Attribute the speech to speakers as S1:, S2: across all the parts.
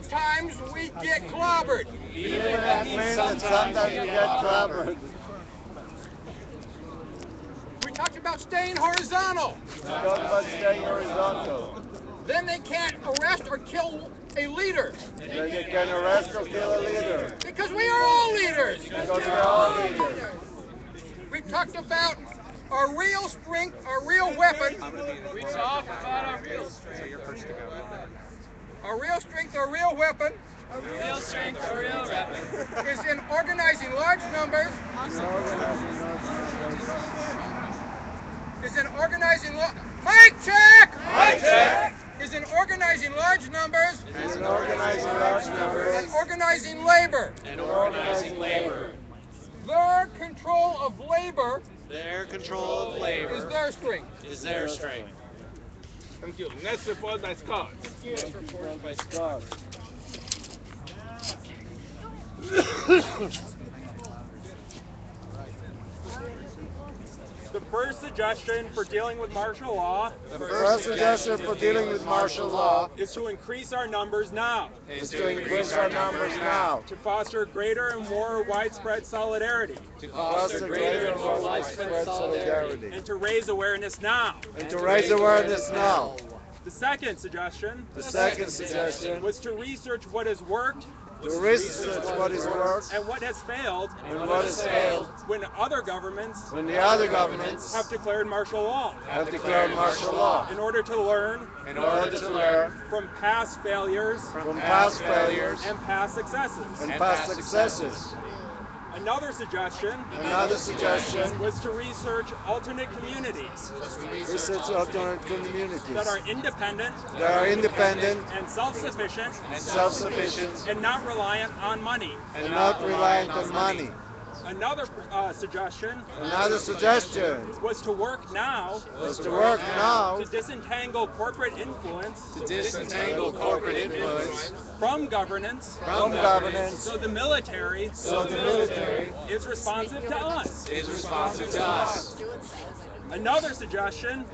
S1: sometimes we get clobbered.
S2: Even if that means that sometimes you get clobbered.
S1: We talked about staying horizontal.
S2: We talked about staying horizontal.
S1: Then they can't arrest or kill a leader.
S2: Then you can arrest or kill a leader.
S1: Because we are all leaders.
S2: Because we're all leaders.
S1: We talked about our real strength, our real weapon.
S3: We talked about our real strength. So you're first to go.
S1: Our real strength, our real weapon.
S3: Our real strength, our real weapon.
S1: Is in organizing large numbers. Is in organizing Mic check!
S2: Mic check!
S1: Is in organizing large numbers.
S2: Is in organizing large numbers.
S1: And organizing labor.
S3: And organizing labor.
S1: Their control of labor.
S3: Their control of labor.
S1: Is their strength.
S3: Is their strength.
S4: Thank you. Next report by Scott.
S2: Next report by Scott.
S4: The first suggestion for dealing with martial law is to increase our numbers now. To foster greater and more widespread solidarity. And to raise awareness now. The second suggestion was to research what has worked and what has failed when other governments have declared martial law in order to learn from past failures and past successes. Another suggestion was to research alternate communities that are independent and self-sufficient and not reliant on money. Another suggestion was to work now to disentangle corporate influence from governance so the military is responsive to us. Another suggestion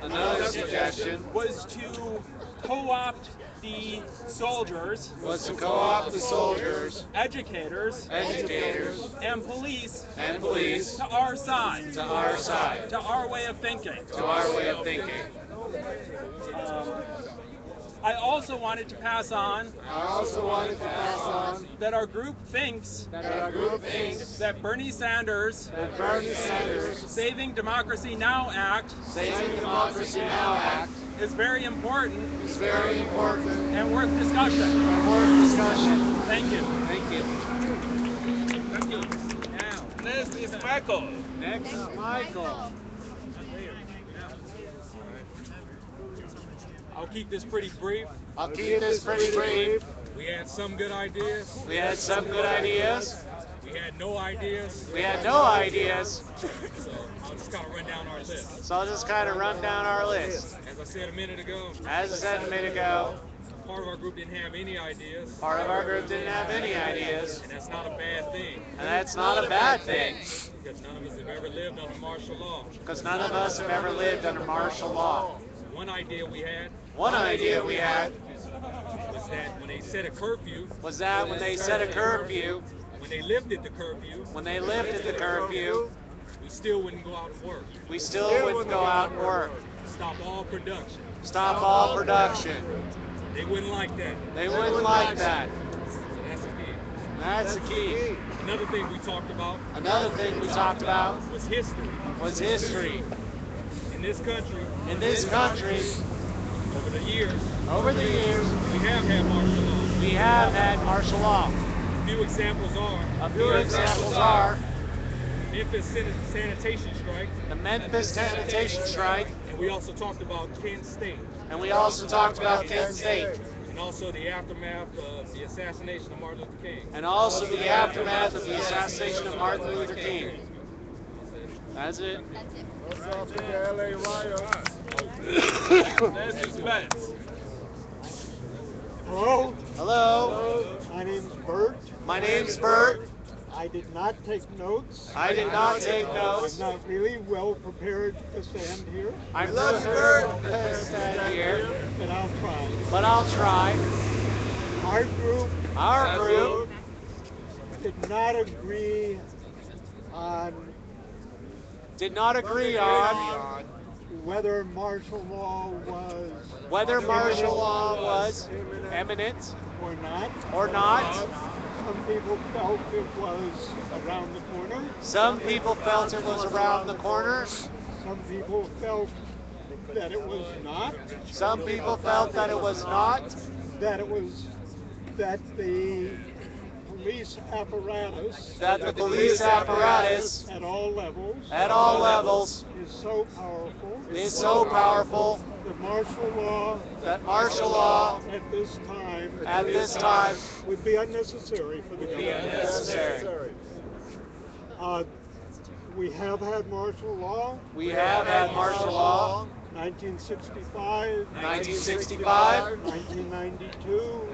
S4: was to co-opt the soldiers, educators, and police to our side, to our way of thinking. I also wanted to pass on that our group thinks that Bernie Sanders' Saving Democracy Now Act is very important and worth discussion. Thank you. Now, next is Michael.
S5: I'll keep this pretty brief. We had some good ideas. We had no ideas. So I'll just kind of run down our list. As I said a minute ago, part of our group didn't have any ideas. And that's not a bad thing. Because none of us have ever lived under martial law. One idea we had was that when they set a curfew, when they lifted the curfew, we still wouldn't go out and work. Stop all production. They wouldn't like that. So that's the key. Another thing we talked about was history. In this country, over the years, we have had martial law. A few examples are Memphis sanitation strike. And we also talked about Kent State. And also the aftermath of the assassination of Martin Luther King. That's it.
S4: Next is Spence.
S6: Hello. My name's Bert. I did not take notes. I'm not really well prepared to stand here. But I'll try. Our group did not agree on whether martial law was
S5: eminent
S6: or not. Some people felt it was around the corner.
S5: Some people felt it was around the corner.
S6: Some people felt that it was not.
S5: Some people felt that it was not.
S6: That the police apparatus at all levels is so powerful that martial law at this time would be unnecessary for the government. We have had martial law. 1965, 1992,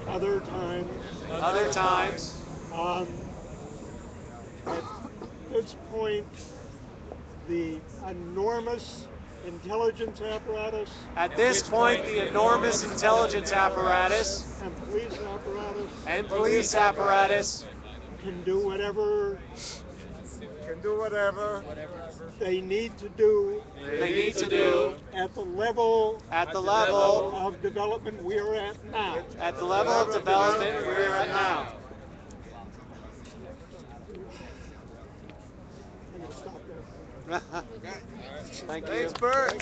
S6: other times. At this point, the enormous intelligence apparatus and police apparatus can do whatever they need to do at the level of development we're at now. I'm going to stop there.
S5: Thank you.
S2: Thanks, Bert.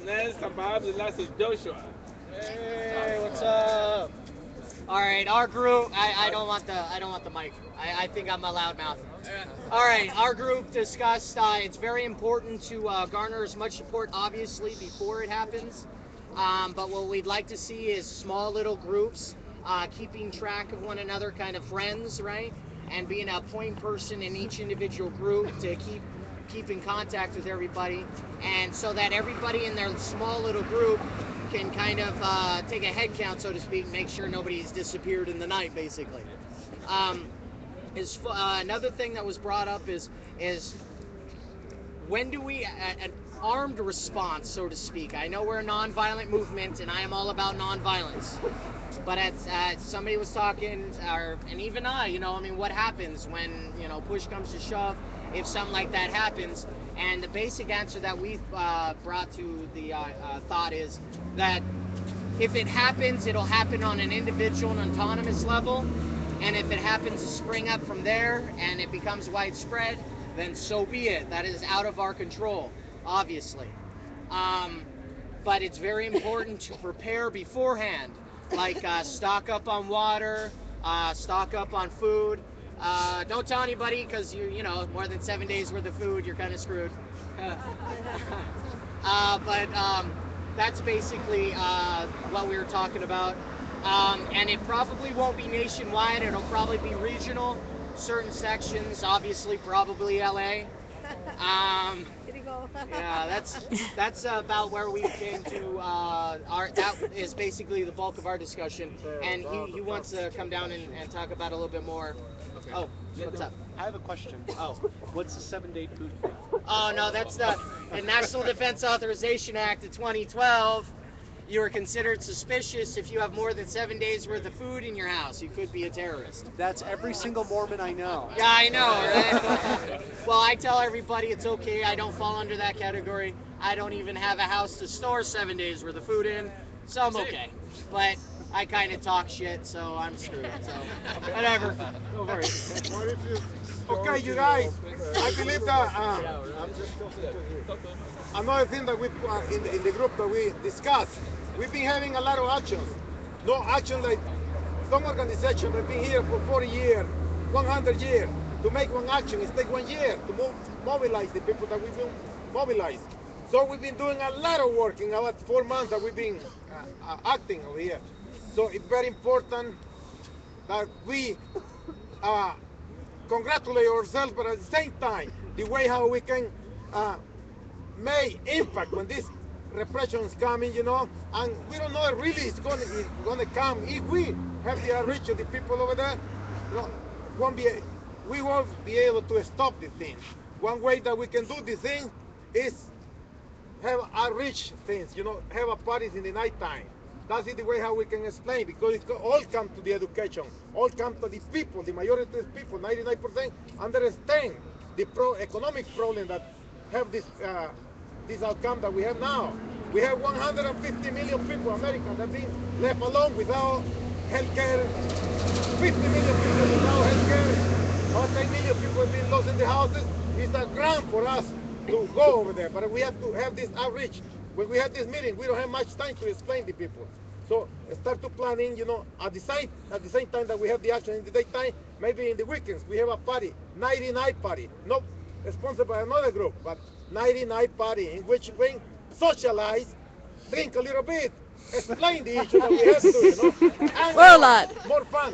S4: Next, Bob, the last is Joshua.
S5: Hey, what's up?
S7: All right, our group. I don't want the mic. I think I'm a loudmouth. All right, our group discussed. It's very important to garner as much support, obviously, before it happens. But what we'd like to see is small little groups, keeping track of one another, kind of friends, right? And being a point person in each individual group to keep in contact with everybody, and so that everybody in their small little group can kind of take a head count, so to speak, make sure nobody's disappeared in the night, basically. Another thing that was brought up is when do we an armed response, so to speak? I know we're a nonviolent movement, and I am all about nonviolence. But somebody was talking, and even I, what happens when, push comes to shove, if something like that happens? And the basic answer that we've brought to the thought is that if it happens, it'll happen on an individual and autonomous level. And if it happens to spring up from there and it becomes widespread, then so be it. That is out of our control, obviously. But it's very important to prepare beforehand, like stock up on water, stock up on food. Don't tell anybody, because more than 7 days worth of food, you're kind of screwed. But that's basically what we were talking about. And it probably won't be nationwide. It'll probably be regional, certain sections, obviously probably LA. Yeah, that's about where we came to. That is basically the bulk of our discussion. And he wants to come down and talk about a little bit more. Oh, what's up?
S5: I have a question. Oh, what's the 7-day food thing?
S7: Oh, no, that's the National Defense Authorization Act of 2012. You are considered suspicious if you have more than 7 days worth of food in your house. You could be a terrorist.
S5: That's every single Mormon I know.
S7: Yeah, I know, right? Well, I tell everybody it's okay. I don't fall under that category. I don't even have a house to store 7 days worth of food in, so I'm okay. But I kind of talk shit, so I'm screwed. So whatever. Go for it.
S1: Okay, you guys, I believe that another thing that we in the group that we discussed, we've been having a lot of actions. No action like some organization that have been here for 40 years, 100 years. To make one action, it takes 1 year to mobilize the people that we've been mobilized. So we've been doing a lot of work in about 4 months that we've been acting over here. So it's very important that we congratulate ourselves, but at the same time, the way how we can make impact when this repression is coming, and we don't know if really it's going to come. If we have the outreach of the people over there, we won't be able to stop the thing. One way that we can do this thing is have outreach things, have a parties in the nighttime. That is the way how we can explain, because it all comes to the education, all comes to the people. The majority of people, 99%, understand the economic problem that have this outcome that we have now. We have 150 million people, Americans, that have been left alone without health care. 50 million people without health care. About 10 million people have been lost in the houses. It's a grant for us to go over there, but we have to have this outreach. When we have this meeting, we don't have much time to explain to people. So start to planning, at the same time that we have the action in the daytime, maybe in the weekends, we have a party, 90-night party, not sponsored by another group, but 90-night party, in which we socialize, drink a little bit, explain the issue that we have to, and
S8: We're a lot.
S1: more fun.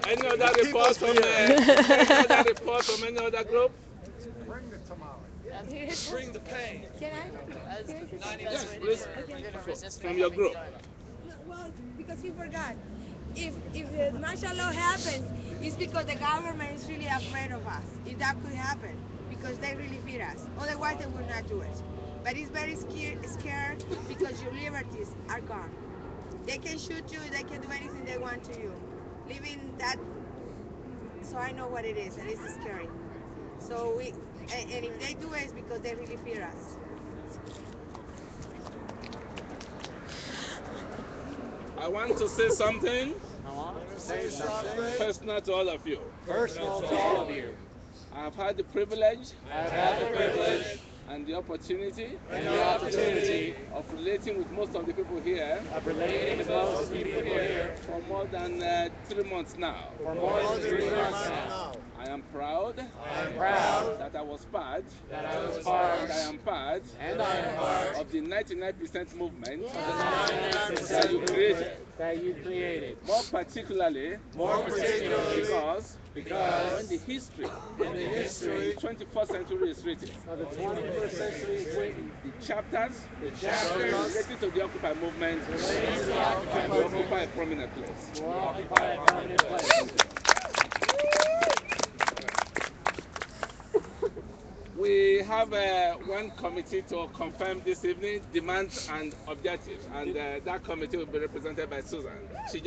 S3: Any other report from any other group? Bring the pain.
S9: Can I?
S3: Yes, please. From your group.
S9: Well, because he forgot. If the martial law happens, it's because the government is really afraid of us. If that could happen, because they really fear us. Otherwise, they would not do it. But it's very scared because your liberties are gone. They can shoot you. They can do anything they want to you. Living that. So I know what it is, and it's scary. So and if they do it, it's because they really fear us.
S3: I want to say something
S5: I want to say something
S3: personal to all of you.
S5: personal to all of you.
S3: I have had the privilege
S5: I have had the privilege
S3: and the opportunity of relating with most of the people here
S5: of relating with most of the people here
S3: for more than 3 months now.
S5: for more than 3 months now.
S3: I am proud
S5: I am proud
S3: that I was part,
S5: that I was part
S3: and I am part
S5: and I am part
S3: of the 99% movement
S5: of the 99%
S3: that you created.
S5: that you created.
S3: More particularly because when the history
S5: in the history
S3: of the 21st century is written,
S5: of the 21st century is written,
S3: the chapters
S5: chapters
S3: related to the Occupy movement
S5: related to the Occupy
S3: will
S5: movement
S3: occupy a prominent place.
S5: will occupy a prominent place.
S3: We have one committee to confirm this evening demands and objectives, and that committee will be represented by Susan. She